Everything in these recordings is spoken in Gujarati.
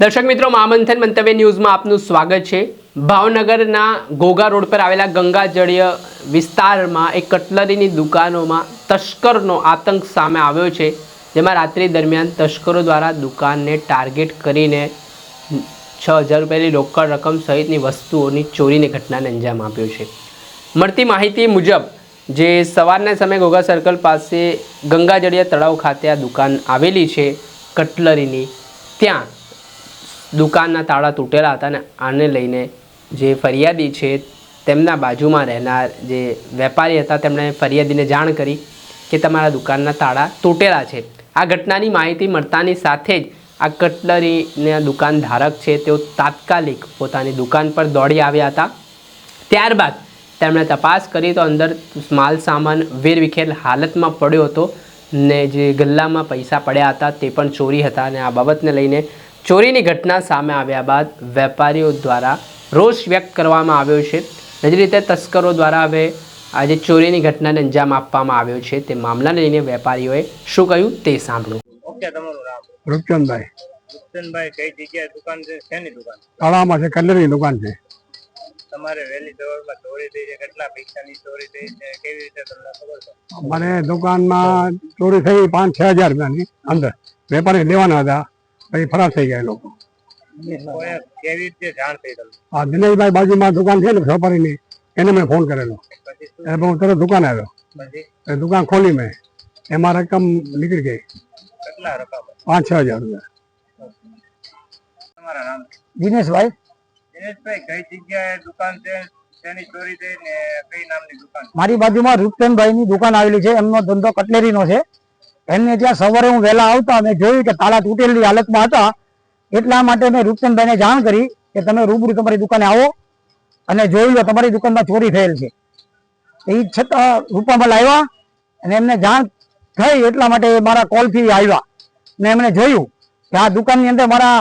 દર્શક મિત્રો, મહામંથન મંતવ્ય ન્યૂઝમાં આપનું સ્વાગત છે। ભાવનગરના ઘોઘા રોડ પર આવેલા ગંગાજળીય વિસ્તારમાં એક કટલરીની દુકાનોમાં તસ્કરનો આતંક સામે આવ્યો છે, જેમાં રાત્રિ દરમિયાન તસ્કરો દ્વારા દુકાનને ટાર્ગેટ કરીને 6000 રૂપિયાની રોકડ રકમ સહિતની વસ્તુઓની ચોરીની ઘટનાને અંજામ આપ્યો છે। મળતી માહિતી મુજબ જે સવારના સમયે ઘોઘા સર્કલ પાસે ગંગાજળીય તળાવ ખાતે આ દુકાન આવેલી છે કટલરીની, ત્યાં દુકાનના તાળા તૂટેલા હતા અને આને લઈને જે ફરિયાદી છે તેમના બાજુમાં રહેનાર જે વેપારી હતા તેમણે ફરિયાદીને જાણ કરી કે તમારા દુકાનના તાળા તૂટેલા છે। આ ઘટનાની માહિતી મળતાની સાથે જ આ કટલરીના દુકાન ધારક છે તેઓ તાત્કાલિક પોતાની દુકાન પર દોડી આવ્યા હતા। ત્યારબાદ તેમણે તપાસ કરી તો અંદર માલ સામાન વેરવિખેર હાલતમાં પડ્યો હતો ને જે ગલ્લામાં પૈસા પડ્યા હતા તે પણ ચોરી હતા અને આ બાબતને લઈને ચોરીની ઘટના સામે આવ્યા બાદ વેપારીઓ દ્વારા રોષ વ્યક્ત કરવામાં આવ્યો છે। જે રીતે તસ્કરો દ્વારા હવે આજે ચોરીની ઘટનાને અંજામ આપવામાં આવ્યો છે તે મામલાને લઈને વેપારીઓએ શું કહ્યું તે સાંભળો। ઓકે, તમારું નામ? રૂપચંદભાઈ। રૂપચંદભાઈ, કઈ જગ્યાએ દુકાન છે? શેની દુકાન? તળાવમાં છે, કટલરીની દુકાન છે। તમારે વહેલી સવારમાં ચોરી થઈ છે, કેટલા પૈસાની ચોરી થઈ છે, કેવી રીતે તમને ખબર છે? મને દુકાનમાં ચોરી થઈ 5-6 હજાર રૂપિયાની અંદર, વેપારી લેવાના હતા, પછી ફરાર થઈ ગયા લોકો। કેવી રીતે જાણ થઈ તમને? આ દિનેશભાઈ બાજુમાં દુકાન છે ને વેપારીની, એને મેં ફોન કરેલો એટલે હું તરત દુકાન આવ્યો, પછી દુકાન ખોલી મેં, એમાં રકમ નીકળી ગઈ કેટલા રકમ? 5-6 હજાર રૂપિયા। તમારા નામ? દિનેશભાઈ। દિનેશભાઈ, કઈ જગ્યાએ દુકાન છે, શેની ચોરી થઈ ને કઈ નામની દુકાન? મારી બાજુમાં રૂપચંદભાઈ ની દુકાન આવેલી છે, એમનો ધંધો કટલેરીનો છે। એમને ત્યાં સવારે હું વહેલા આવતા મેં જોયું કે તાળા તૂટેલી હાલતમાં હતા, એટલા માટે મેં રૂપચંદભાઈને જાણ કરી કે તમે રૂબરૂ તમારી દુકાને આવો અને જોઈ લો તમારી દુકાનમાં ચોરી થયેલ છે। એ છતાં રૂપામાં લાવ્યા અને એમને જાણ થઈ એટલા માટે મારા કોલથી આવ્યા ને એમણે જોયું કે આ દુકાનની અંદર મારા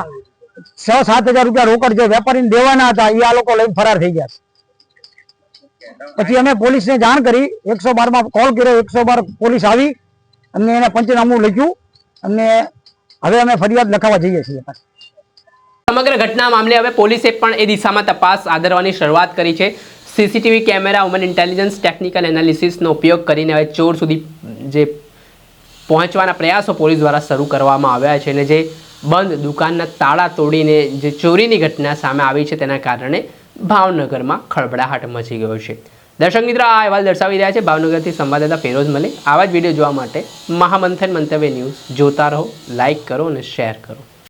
6-7 હજાર રૂપિયા રોકડ જે વેપારીને દેવાના હતા એ આ લોકો લઈને ફરાર થઈ ગયા છે। પછી અમે પોલીસને જાણ કરી, 112 માં કોલ કર્યો, 112 પોલીસ આવી અને એને પંચનામું લખ્યું અને હવે અમે ફરિયાદ લખાવવા જઈએ છીએ। સમગ્ર ઘટના મામલે હવે પોલીસે પણ એ દિશામાં તપાસ આદરવાની શરૂઆત કરી છે। CCTV camera, human intelligence, technical એનાલિસિસનો ઉપયોગ કરીને હવે ચોર સુધી જે પહોંચવાના પ્રયાસો પોલીસ દ્વારા શરૂ કરવામાં આવ્યા છે અને જે બંધ દુકાનના તાળા તોડીને જે ચોરીની ઘટના સામે આવી છે તેના કારણે ભાવનગરમાં ખળભળાટ મચી ગયો છે। દર્શક મિત્રો, આ અહેવાલ દર્શાવી રહ્યા છે ભાવનગરથી સંવાદદાતા ફિરોઝ મલિક। આવા જ વિડીયો જોવા માટે મહામંથન મંતવ્ય ન્યૂઝ જોતા રહો, લાઇક કરો અને શેર કરો।